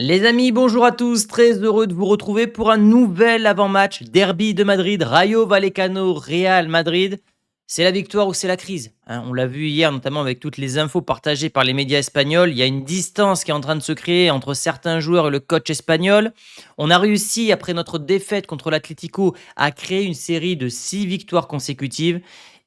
Les amis, bonjour à tous, très heureux de vous retrouver pour un nouvel avant-match Derby de Madrid, Rayo Vallecano, Real Madrid. C'est la victoire ou c'est la crise, hein. On l'a vu hier, notamment avec toutes les infos partagées par les médias espagnols. Il y a une distance qui est en train de se créer entre certains joueurs et le coach espagnol. On a réussi, après notre défaite contre l'Atlético, à créer une série de 6 victoires consécutives.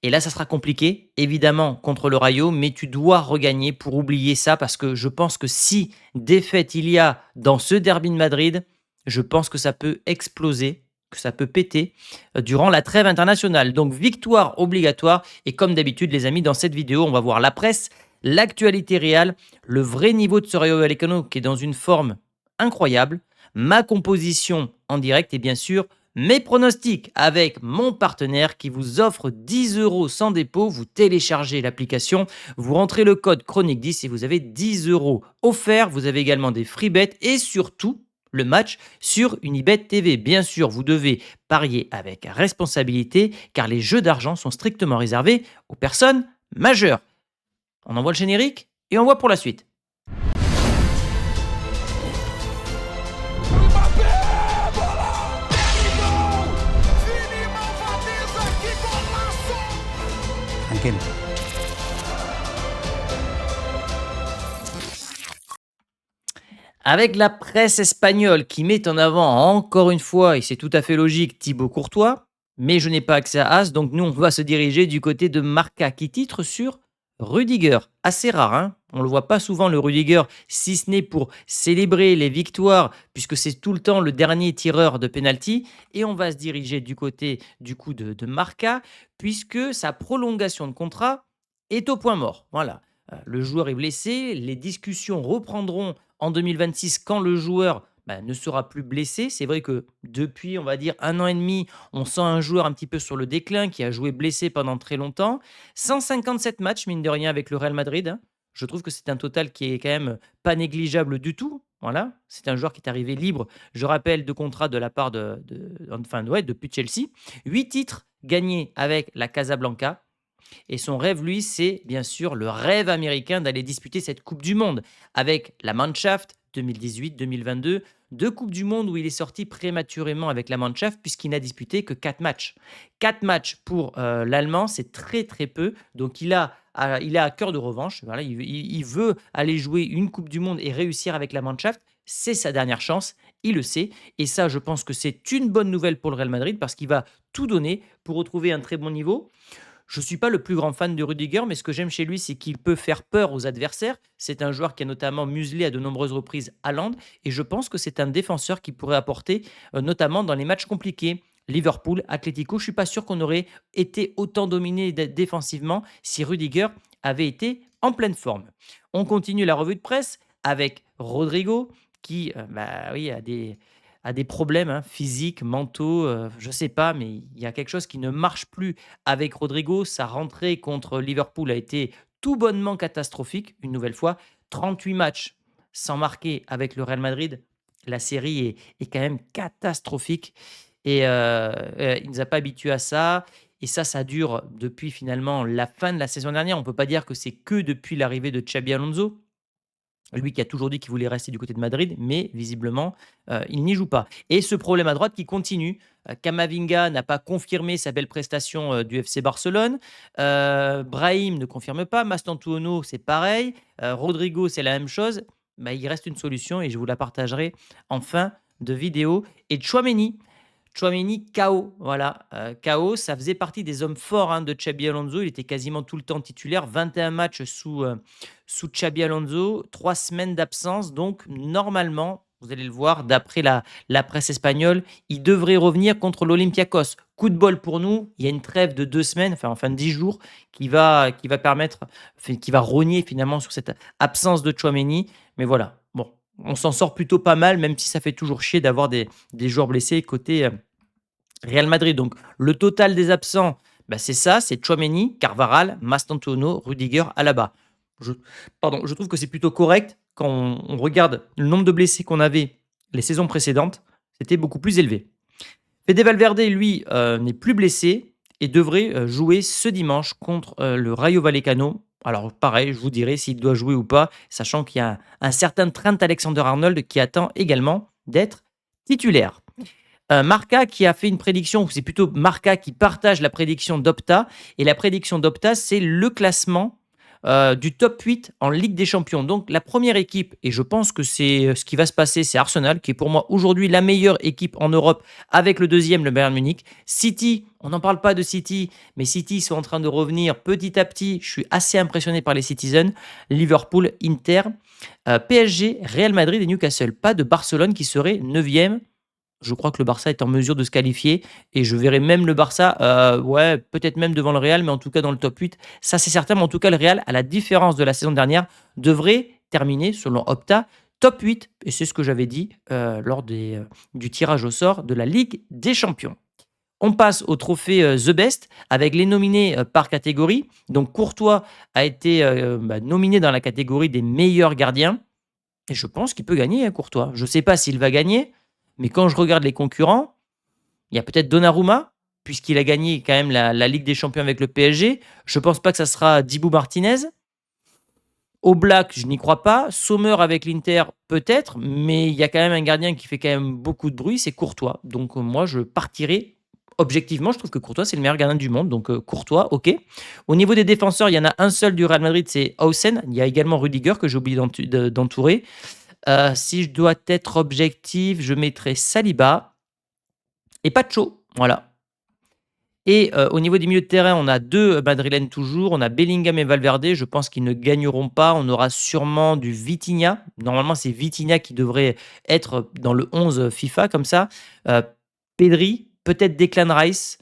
Et là, ça sera compliqué, évidemment, contre le Rayo, mais tu dois regagner pour oublier ça, parce que je pense que si défaite il y a dans ce derby de Madrid, je pense que ça peut exploser, que ça peut péter durant la trêve internationale. Donc victoire obligatoire. Et comme d'habitude, les amis, dans cette vidéo, on va voir la presse, l'actualité réelle, le vrai niveau de ce Rayo Vallecano qui est dans une forme incroyable, ma composition en direct et bien sûr mes pronostics avec mon partenaire qui vous offre 10 euros sans dépôt. Vous téléchargez l'application, vous rentrez le code chronique 10 et vous avez 10 euros offerts. Vous avez également des free bets et surtout le match sur Unibet TV. Bien sûr, vous devez parier avec responsabilité car les jeux d'argent sont strictement réservés aux personnes majeures. On envoie le générique et on voit pour la suite. Mbappé, bola! Gol! Vini Malvadeza, que golaço! Tranquilo. Avec la presse espagnole qui met en avant encore une fois, et c'est tout à fait logique, Thibaut Courtois, mais je n'ai pas accès à As, donc nous on va se diriger du côté de Marca qui titre sur Rudiger. Assez rare, hein, on le voit pas souvent le Rudiger, si ce n'est pour célébrer les victoires, puisque c'est tout le temps le dernier tireur de penalty, et on va se diriger du côté du coup de Marca, puisque sa prolongation de contrat est au point mort. Voilà. Le joueur est blessé, les discussions reprendront en 2026 quand le joueur ne sera plus blessé. C'est vrai que depuis, on va dire, un an et demi, on sent un joueur un petit peu sur le déclin qui a joué blessé pendant très longtemps. 157 matchs, mine de rien, avec le Real Madrid, hein. Je trouve que c'est un total qui est quand même pas négligeable du tout. Voilà, c'est un joueur qui est arrivé libre, je rappelle, de contrat de la part depuis Chelsea. 8 titres gagnés avec la Casablanca. Et son rêve, lui, c'est bien sûr le rêve américain d'aller disputer cette Coupe du Monde avec la Mannschaft 2018-2022, deux Coupes du Monde où il est sorti prématurément avec la Mannschaft puisqu'il n'a disputé que 4 matchs. 4 matchs pour l'Allemand, c'est très très peu. Donc il a à cœur de revanche. Voilà, il veut aller jouer une Coupe du Monde et réussir avec la Mannschaft. C'est sa dernière chance, il le sait. Et ça, je pense que c'est une bonne nouvelle pour le Real Madrid parce qu'il va tout donner pour retrouver un très bon niveau. Je ne suis pas le plus grand fan de Rudiger, mais ce que j'aime chez lui, c'est qu'il peut faire peur aux adversaires. C'est un joueur qui a notamment muselé à de nombreuses reprises Haaland, et je pense que c'est un défenseur qui pourrait apporter, notamment dans les matchs compliqués. Liverpool, Atlético, je ne suis pas sûr qu'on aurait été autant dominé défensivement si Rudiger avait été en pleine forme. On continue la revue de presse avec Rodrigo, qui oui, a des problèmes, hein, physiques, mentaux, je sais pas, mais il y a quelque chose qui ne marche plus avec Rodrigo. Sa rentrée contre Liverpool a été tout bonnement catastrophique, une nouvelle fois. 38 matchs sans marquer avec le Real Madrid. La série est quand même catastrophique et il nous a pas habitués à ça. Et ça dure depuis finalement la fin de la saison dernière. On ne peut pas dire que c'est que depuis l'arrivée de Xabi Alonso. Lui qui a toujours dit qu'il voulait rester du côté de Madrid, mais visiblement, il n'y joue pas. Et ce problème à droite qui continue. Camavinga n'a pas confirmé sa belle prestation du FC Barcelone. Brahim ne confirme pas. Mastantuono, c'est pareil. Rodrigo, c'est la même chose. Il reste une solution et je vous la partagerai en fin de vidéo. Et Tchouaméni KO, voilà, KO, ça faisait partie des hommes forts, hein, de Xabi Alonso. Il était quasiment tout le temps titulaire, 21 matchs sous Xabi Alonso, 3 semaines d'absence. Donc normalement, vous allez le voir, d'après la presse espagnole, il devrait revenir contre l'Olympiakos. Coup de bol pour nous, il y a une trêve de 2 semaines, enfin 10 jours, qui va rogner finalement sur cette absence de Tchouaméni. Mais voilà, bon, on s'en sort plutôt pas mal, même si ça fait toujours chier d'avoir des joueurs blessés côté Real Madrid. Donc le total des absents, c'est ça, c'est Tchouaméni, Carvaral, Mastantuono, Rudiger, Alaba. Je trouve que c'est plutôt correct quand on regarde le nombre de blessés qu'on avait les saisons précédentes, c'était beaucoup plus élevé. Fede Valverde, lui, n'est plus blessé et devrait jouer ce dimanche contre le Rayo Vallecano. Alors pareil, je vous dirai s'il doit jouer ou pas, sachant qu'il y a un certain Trent Alexander-Arnold qui attend également d'être titulaire. Marca qui a fait une prédiction, ou c'est plutôt Marca qui partage la prédiction d'Opta. Et la prédiction d'Opta, c'est le classement du top 8 en Ligue des Champions. Donc la première équipe, et je pense que c'est ce qui va se passer, c'est Arsenal, qui est pour moi aujourd'hui la meilleure équipe en Europe, avec le deuxième, le Bayern Munich. City, on n'en parle pas de City, mais City sont en train de revenir petit à petit. Je suis assez impressionné par les Citizens. Liverpool, Inter, PSG, Real Madrid et Newcastle. Pas de Barcelone qui serait neuvième. Je crois que le Barça est en mesure de se qualifier et je verrai même le Barça, ouais, peut-être même devant le Real, mais en tout cas dans le top 8. Ça, c'est certain. Mais en tout cas, le Real, à la différence de la saison dernière, devrait terminer, selon Opta, top 8. Et c'est ce que j'avais dit lors du tirage au sort de la Ligue des Champions. On passe au trophée The Best avec les nominés par catégorie. Donc Courtois a été nominé dans la catégorie des meilleurs gardiens. Et je pense qu'il peut gagner, hein, Courtois. Je ne sais pas s'il va gagner, mais quand je regarde les concurrents, il y a peut-être Donnarumma, puisqu'il a gagné quand même la Ligue des Champions avec le PSG. Je ne pense pas que ça sera Dibou Martinez. Oblak, je n'y crois pas. Sommer avec l'Inter, peut-être, mais il y a quand même un gardien qui fait quand même beaucoup de bruit, c'est Courtois. Donc moi, je partirai. Objectivement, je trouve que Courtois, c'est le meilleur gardien du monde. Donc Courtois, ok. Au niveau des défenseurs, il y en a un seul du Real Madrid, c'est Hausen. Il y a également Rudiger, que j'ai oublié d'entourer. Si je dois être objectif, je mettrai Saliba et Pacho. Voilà. Et au niveau des milieux de terrain, on a deux madrilènes toujours. On a Bellingham et Valverde. Je pense qu'ils ne gagneront pas. On aura sûrement du Vitinha. Normalement, c'est Vitinha qui devrait être dans le 11 FIFA, comme ça. Pedri, peut-être Declan Rice.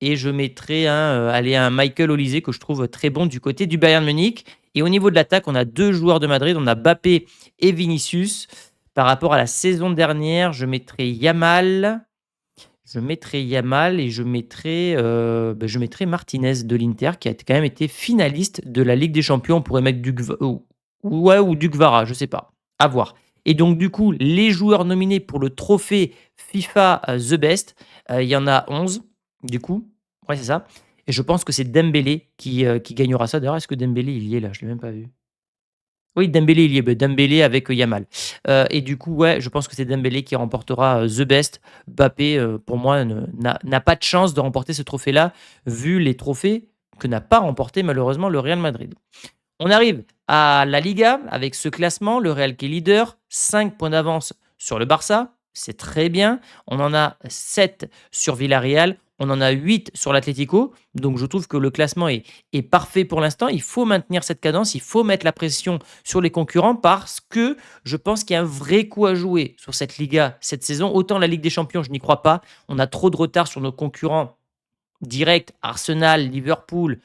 Et je mettrai un Michael Olise que je trouve très bon du côté du Bayern Munich. Et au niveau de l'attaque, on a deux joueurs de Madrid. On a Mbappé et Vinicius. Par rapport à la saison dernière, je mettrai Yamal. Et je mettrai Martinez de l'Inter qui a quand même été finaliste de la Ligue des Champions. On pourrait mettre ou du Gvara, je sais pas. À voir. Et donc du coup, les joueurs nominés pour le trophée FIFA The Best, il y en a 11 du coup. Ouais, c'est ça. Et je pense que c'est Dembélé qui gagnera ça. D'ailleurs, est-ce que Dembélé il y est là? Je l'ai même pas vu. Oui, Dembélé, il y est. Dembélé avec Yamal. Et du coup, ouais, je pense que c'est Dembélé qui remportera The Best. Mbappé, pour moi, n'a pas de chance de remporter ce trophée-là, vu les trophées que n'a pas remporté malheureusement le Real Madrid. On arrive à la Liga avec ce classement. Le Real qui est leader, 5 points d'avance sur le Barça. C'est très bien. On en a 7 sur Villarreal. On en a 8 sur l'Atlético. Donc je trouve que le classement est parfait pour l'instant. Il faut maintenir cette cadence. Il faut mettre la pression sur les concurrents parce que je pense qu'il y a un vrai coup à jouer sur cette Liga cette saison. Autant la Ligue des Champions, je n'y crois pas. On a trop de retard sur nos concurrents directs. Arsenal, Liverpool,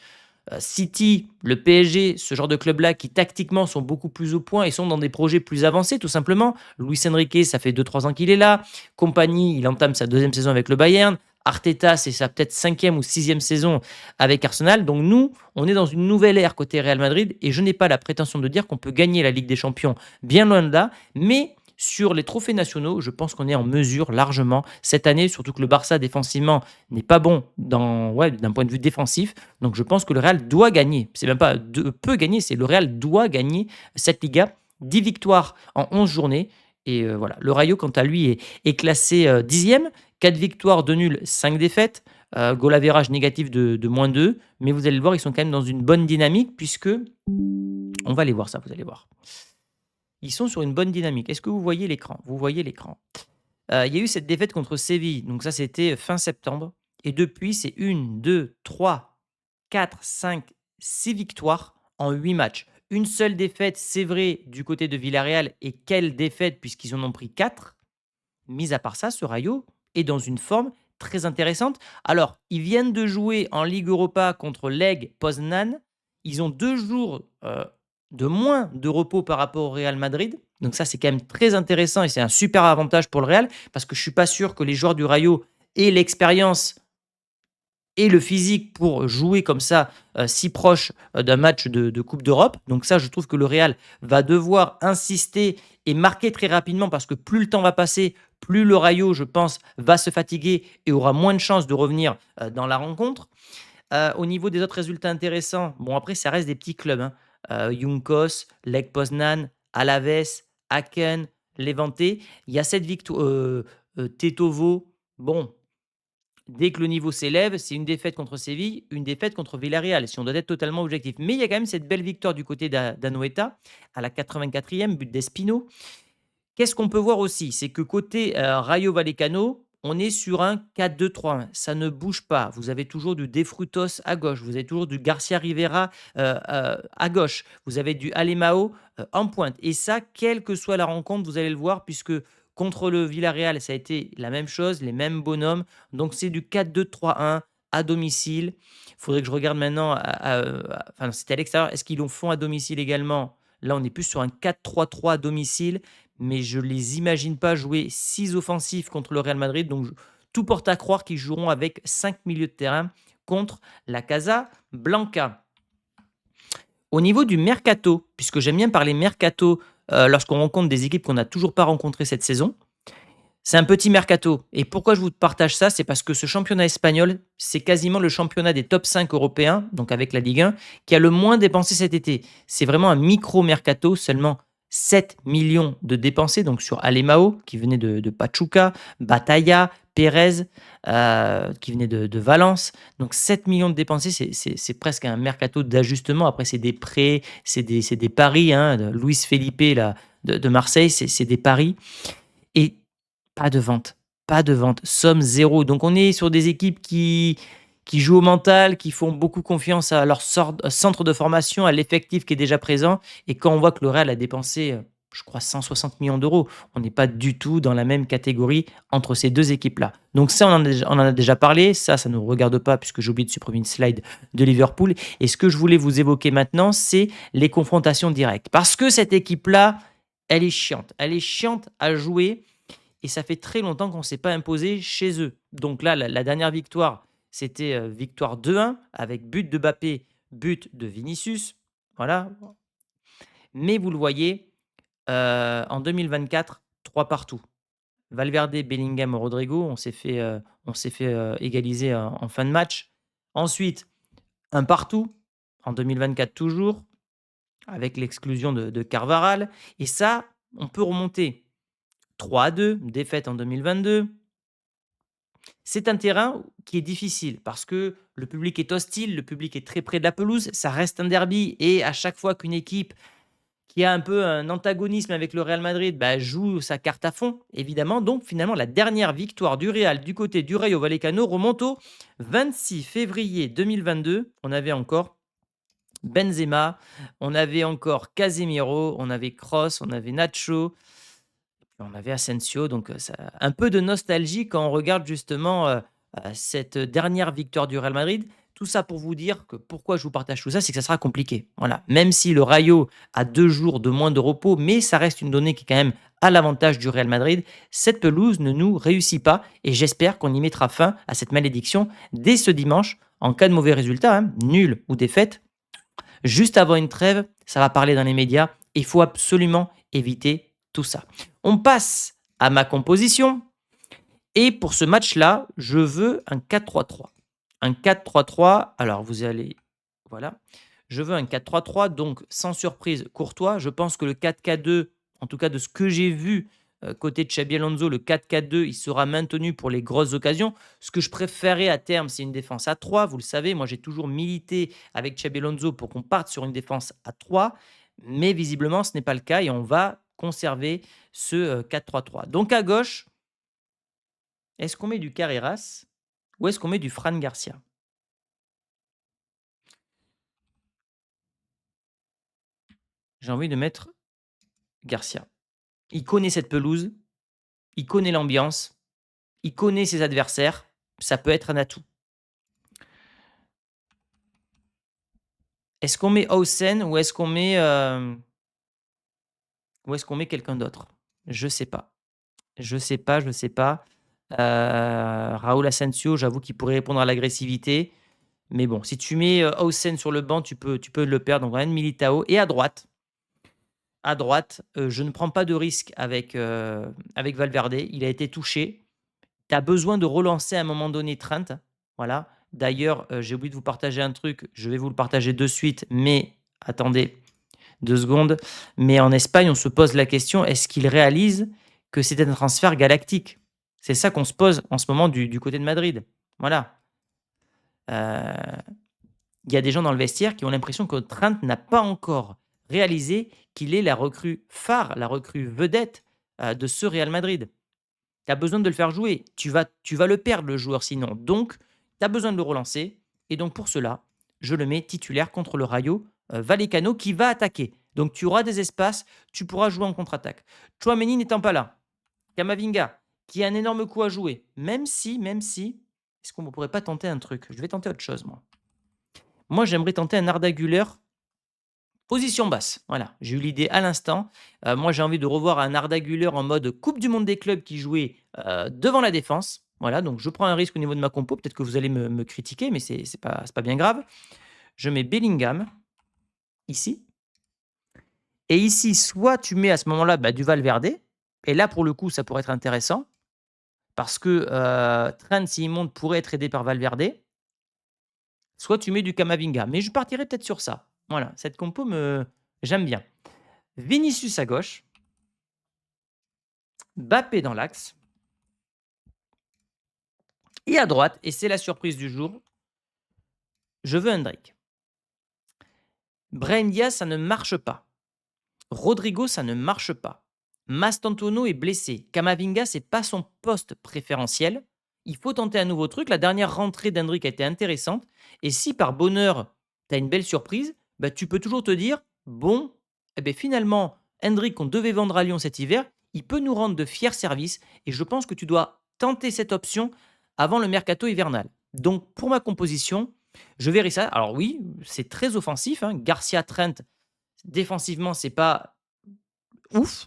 City, le PSG, ce genre de clubs-là qui tactiquement sont beaucoup plus au point et sont dans des projets plus avancés tout simplement. Luis Enrique, ça fait 2-3 ans qu'il est là. Compagnie, il entame sa deuxième saison avec le Bayern. Arteta, c'est sa peut-être 5e ou 6e saison avec Arsenal. Donc nous, on est dans une nouvelle ère côté Real Madrid et je n'ai pas la prétention de dire qu'on peut gagner la Ligue des Champions, bien loin de là, mais sur les trophées nationaux, je pense qu'on est en mesure largement cette année, surtout que le Barça défensivement n'est pas bon d'un point de vue défensif. Donc je pense que le Real doit gagner. C'est même pas peut gagner, c'est le Real doit gagner cette Liga. 10 victoires en 11 journées. Et voilà, le Rayo, quant à lui, est classé 10e. 4 victoires, 2 nuls, 5 défaites. Goal average négatif de -2. Mais vous allez le voir, ils sont quand même dans une bonne dynamique puisque... On va aller voir ça, vous allez voir. Ils sont sur une bonne dynamique. Est-ce que vous voyez l'écran? Vous voyez l'écran. Il y a eu cette défaite contre Séville. Donc ça, c'était fin septembre. Et depuis, c'est 1, 2, 3, 4, 5, 6 victoires en 8 matchs. Une seule défaite, c'est vrai, du côté de Villarreal. Et quelle défaite, puisqu'ils en ont pris 4. Mis à part ça, ce Rayo est dans une forme très intéressante. Alors, ils viennent de jouer en Ligue Europa contre Leg Poznan. Ils ont 2 jours de moins de repos par rapport au Real Madrid. Donc ça, c'est quand même très intéressant et c'est un super avantage pour le Real parce que je ne suis pas sûr que les joueurs du Rayo aient l'expérience et le physique pour jouer comme ça, si proche d'un match de Coupe d'Europe. Donc ça, je trouve que le Real va devoir insister et marquer très rapidement parce que plus le temps va passer, plus le Rayo, je pense, va se fatiguer et aura moins de chances de revenir dans la rencontre. Au niveau des autres résultats intéressants, bon après ça reste des petits clubs, hein. Junkos, Lech Poznan, Alaves, Aachen, Levante. Il y a cette victoire, Tetovo. Bon, dès que le niveau s'élève, c'est une défaite contre Séville, une défaite contre Villarreal, si on doit être totalement objectif. Mais il y a quand même cette belle victoire du côté d'Anoeta à la 84e, but d'Espino. Qu'est-ce qu'on peut voir aussi? C'est que côté, Rayo Vallecano, on est sur un 4-2-3-1. Ça ne bouge pas. Vous avez toujours du De Frutos à gauche, vous avez toujours du Garcia Rivera, à gauche, vous avez du Alemão, en pointe et ça, quelle que soit la rencontre, vous allez le voir puisque contre le Villarreal, ça a été la même chose, les mêmes bonhommes. Donc c'est du 4-2-3-1 à domicile. Il faudrait que je regarde maintenant enfin, c'était à l'extérieur. Est-ce qu'ils le font à domicile également? Là, on est plus sur un 4-3-3 à domicile mais je les imagine pas jouer 6 offensifs contre le Real Madrid. Donc, tout porte à croire qu'ils joueront avec 5 milieux de terrain contre la Casa Blanca. Au niveau du mercato, puisque j'aime bien parler mercato lorsqu'on rencontre des équipes qu'on n'a toujours pas rencontrées cette saison, c'est un petit mercato. Et pourquoi je vous partage ça? C'est parce que ce championnat espagnol, c'est quasiment le championnat des top 5 européens, donc avec la Ligue 1, qui a le moins dépensé cet été. C'est vraiment un micro-mercato, seulement 7 millions de dépensés, donc sur Alemão, qui venait de Pachuca, Batalla, Pérez, qui venait de Valence. Donc 7 millions de dépensés, c'est presque un mercato d'ajustement. Après, c'est des prêts, c'est des paris. Hein, de Luis Felipe là, de Marseille, c'est des paris. Et pas de vente, pas de vente, somme zéro. Donc on est sur des équipes qui jouent au mental, qui font beaucoup confiance à leur centre de formation, à l'effectif qui est déjà présent. Et quand on voit que le Real a dépensé, je crois, 160 millions d'euros, on n'est pas du tout dans la même catégorie entre ces deux équipes-là. Donc ça, on en a déjà parlé. Ça ne nous regarde pas puisque j'ai oublié de supprimer une slide de Liverpool. Et ce que je voulais vous évoquer maintenant, c'est les confrontations directes. Parce que cette équipe-là, elle est chiante. Elle est chiante à jouer et ça fait très longtemps qu'on ne s'est pas imposé chez eux. Donc là, la dernière victoire, c'était victoire 2-1 avec but de Mbappé, but de Vinicius. Voilà. Mais vous le voyez, en 2024, 3 partout. Valverde, Bellingham, Rodrigo, on s'est fait égaliser en fin de match. Ensuite, un partout, en 2024 toujours, avec l'exclusion de Carvaral. Et ça, on peut remonter. 3-2, défaite en 2022. C'est un terrain qui est difficile parce que le public est hostile, le public est très près de la pelouse, ça reste un derby et à chaque fois qu'une équipe qui a un peu un antagonisme avec le Real Madrid bah, joue sa carte à fond, évidemment. Donc finalement, la dernière victoire du Real du côté du Rayo Vallecano remonte au 26 février 2022. On avait encore Benzema, on avait encore Casemiro, on avait Kroos, on avait Nacho, on avait Asensio, donc ça un peu de nostalgie quand on regarde justement, cette dernière victoire du Real Madrid. Tout ça pour vous dire que pourquoi je vous partage tout ça, c'est que ça sera compliqué. Voilà, même si le Rayo a 2 jours de moins de repos, mais ça reste une donnée qui est quand même à l'avantage du Real Madrid. Cette pelouse ne nous réussit pas et j'espère qu'on y mettra fin à cette malédiction dès ce dimanche. En cas de mauvais résultat, hein, nul ou défaite, juste avant une trêve, ça va parler dans les médias. Il faut absolument éviter tout ça. On passe à ma composition. Et pour ce match-là, je veux un 4-3-3. Un 4-3-3, alors vous allez... Voilà. Je veux un 4-3-3, donc sans surprise, Courtois. Je pense que le 4-4-2, en tout cas de ce que j'ai vu côté de Xabi Alonso, le 4-4-2, il sera maintenu pour les grosses occasions. Ce que je préférais à terme, c'est une défense à 3. Vous le savez, moi j'ai toujours milité avec Xabi Alonso pour qu'on parte sur une défense à 3. Mais visiblement, ce n'est pas le cas et on va conserver ce 4-3-3. Donc à gauche, est-ce qu'on met du Carreras ou est-ce qu'on met du Fran Garcia? J'ai envie de mettre Garcia. Il connaît cette pelouse, il connaît l'ambiance, il connaît ses adversaires, ça peut être un atout. Est-ce qu'on met Hausen ou est-ce qu'on met quelqu'un d'autre? Je sais pas. Je sais pas, je sais pas. Raúl Asensio, j'avoue qu'il pourrait répondre à l'agressivité. Mais bon, si tu mets, Hausen sur le banc, tu peux le perdre. Donc Ryan Militao et à droite, je ne prends pas de risque avec Valverde. Il a été touché. Tu as besoin de relancer à un moment donné Trent, voilà. D'ailleurs, j'ai oublié de vous partager un truc, je vais vous le partager de suite, mais attendez 2 secondes. Mais en Espagne, on se pose la question, est-ce qu'ils réalisent que c'était un transfert galactique? C'est ça qu'on se pose en ce moment du côté de Madrid. Voilà. Heu, il y a des gens dans le vestiaire qui ont l'impression que Trent n'a pas encore réalisé qu'il est la recrue phare, la recrue vedette, de ce Real Madrid. Tu as besoin de le faire jouer. Tu vas le perdre le joueur sinon. Donc, tu as besoin de le relancer et donc pour cela, je le mets titulaire contre le Rayo, Vallecano qui va attaquer. Donc tu auras des espaces, tu pourras jouer en contre-attaque. Tchouaméni n'étant pas là, Camavinga qui a un énorme coup à jouer, même si est-ce qu'on ne pourrait pas tenter un truc? Je vais tenter autre chose moi. Moi, j'aimerais tenter un Arda Güler position basse, voilà, j'ai eu l'idée à l'instant. Moi, j'ai envie de revoir un Arda Güler en mode coupe du monde des clubs qui jouait, devant la défense. Voilà, donc je prends un risque au niveau de ma compo. Peut-être que vous allez me critiquer, mais c'est pas bien grave. Je mets Bellingham, ici et ici, soit tu mets à ce moment-là, bah, du Valverde et là, pour le coup, ça pourrait être intéressant parce que, Trent, s'il monte, pourrait être aidé par Valverde. Soit tu mets du Camavinga, mais je partirais peut-être sur ça. Voilà, cette compo me j'aime bien. Vinicius à gauche, Mbappé dans l'axe et à droite, et c'est la surprise du jour, je veux Hendrick. Brahim Diaz, ça ne marche pas. Rodrigo, ça ne marche pas. Mastantuono est blessé. Camavinga, c'est pas son poste préférentiel. Il faut tenter un nouveau truc. La dernière rentrée d'Hendrick a été intéressante. Et si par bonheur, tu as une belle surprise, bah, tu peux toujours te dire, bon, eh ben, finalement, Hendrick qu'on devait vendre à Lyon cet hiver, il peut nous rendre de fiers services. Et je pense que tu dois tenter cette option avant le mercato hivernal. Donc, pour ma composition, je verrai ça. Alors oui, c'est très offensif, hein. Garcia Trent, défensivement, c'est pas ouf.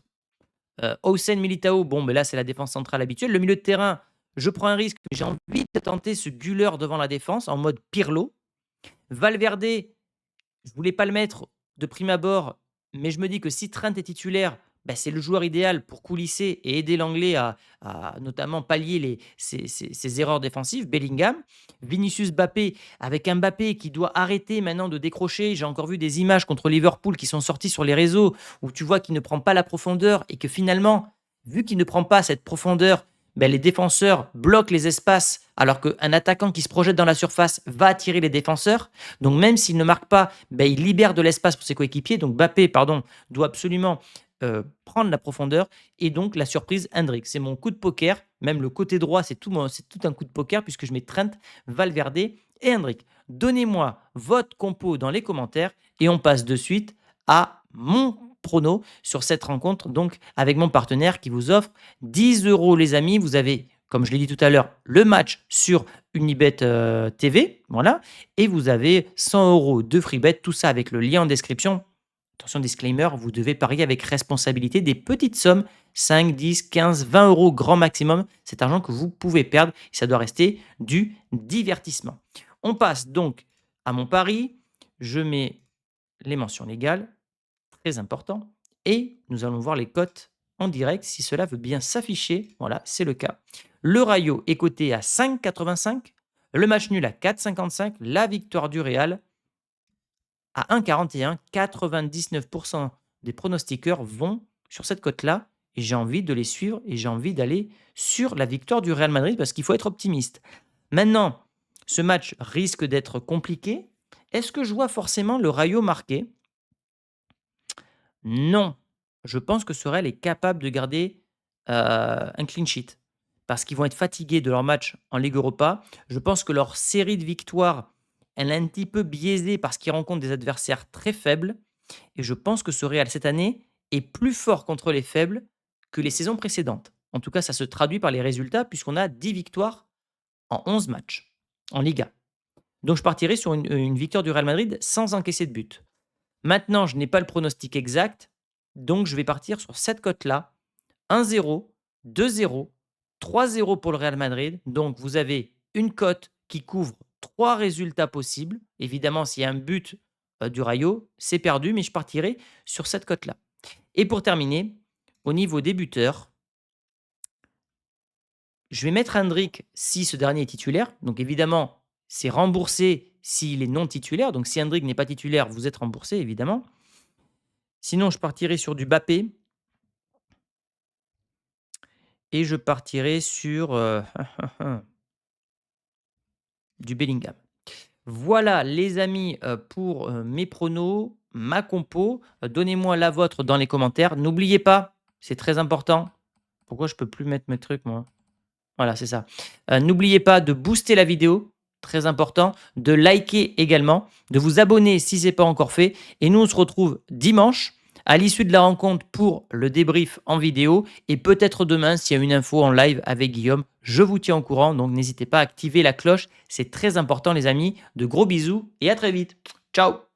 Hossein Militao, bon, ben là, c'est la défense centrale habituelle. Le milieu de terrain, je prends un risque. J'ai envie de tenter ce Güler devant la défense en mode Pirlo. Valverde, je voulais pas le mettre de prime abord, mais je me dis que si Trent est titulaire, bah, c'est le joueur idéal pour coulisser et aider l'anglais à notamment pallier ses erreurs défensives. Bellingham, Vinicius Mbappé, avec un Mbappé qui doit arrêter maintenant de décrocher. J'ai encore vu des images contre Liverpool qui sont sorties sur les réseaux où tu vois qu'il ne prend pas la profondeur et que finalement, vu qu'il ne prend pas cette profondeur, ben, les défenseurs bloquent les espaces alors qu'un attaquant qui se projette dans la surface va attirer les défenseurs. Donc même s'il ne marque pas, ben, il libère de l'espace pour ses coéquipiers. Donc Mbappé, pardon, doit absolument prendre la profondeur. Et donc la surprise, Hendrick. C'est mon coup de poker. Même le côté droit, c'est tout un coup de poker puisque je mets Trent, Valverde et Hendrick. Donnez-moi votre compo dans les commentaires et on passe de suite à mon prono sur cette rencontre, donc avec mon partenaire qui vous offre 10 euros, les amis. Vous avez, comme je l'ai dit tout à l'heure, le match sur Unibet TV, voilà, et vous avez 100 euros de free bet, tout ça avec le lien en description. Attention, disclaimer, vous devez parier avec responsabilité, des petites sommes, 5, 10, 15, 20 euros grand maximum. C'est argent que vous pouvez perdre et ça doit rester du divertissement. On passe donc à mon pari. Je mets les mentions légales, très important, et nous allons voir les cotes en direct si cela veut bien s'afficher. Voilà, c'est le cas. Le Rayo est coté à 5,85, le match nul à 4,55, la victoire du Real à 1,41. 99% des pronostiqueurs vont sur cette cote-là et j'ai envie de les suivre et j'ai envie d'aller sur la victoire du Real Madrid parce qu'il faut être optimiste. Maintenant, ce match risque d'être compliqué. Est-ce que je vois forcément le Rayo marquer? Non. Je pense que Sorel est capable de garder, un clean sheet. Parce qu'ils vont être fatigués de leur match en Ligue Europa. Je pense que leur série de victoires, elle est un petit peu biaisée parce qu'ils rencontrent des adversaires très faibles et je pense que ce Real, cette année, est plus fort contre les faibles que les saisons précédentes. En tout cas, ça se traduit par les résultats puisqu'on a 10 victoires en 11 matchs en Liga. Donc je partirai sur une victoire du Real Madrid sans encaisser de but. Maintenant, je n'ai pas le pronostic exact, donc je vais partir sur cette cote-là. 1-0, 2-0, 3-0 pour le Real Madrid. Donc vous avez une cote qui couvre 3 résultats possibles. Évidemment, s'il y a un but du Rayo, c'est perdu, mais je partirai sur cette cote-là. Et pour terminer, au niveau des buteurs, je vais mettre Hendrick si ce dernier est titulaire. Donc évidemment, c'est remboursé s'il est non titulaire. Donc si Hendrick n'est pas titulaire, vous êtes remboursé évidemment. Sinon, je partirai sur du Mbappé et je partirai sur, du Bellingham. Voilà les amis, pour, mes pronos, ma compo. Donnez-moi la vôtre dans les commentaires. N'oubliez pas, c'est très important. Pourquoi je peux plus mettre mes trucs moi? Voilà, c'est ça. N'oubliez pas de booster la vidéo, très important, de liker également, de vous abonner si ce n'est pas encore fait et nous on se retrouve dimanche à l'issue de la rencontre pour le débrief en vidéo et peut-être demain s'il y a une info en live avec Guillaume. Je vous tiens au courant, donc n'hésitez pas à activer la cloche, c'est très important les amis. De gros bisous et à très vite. Ciao.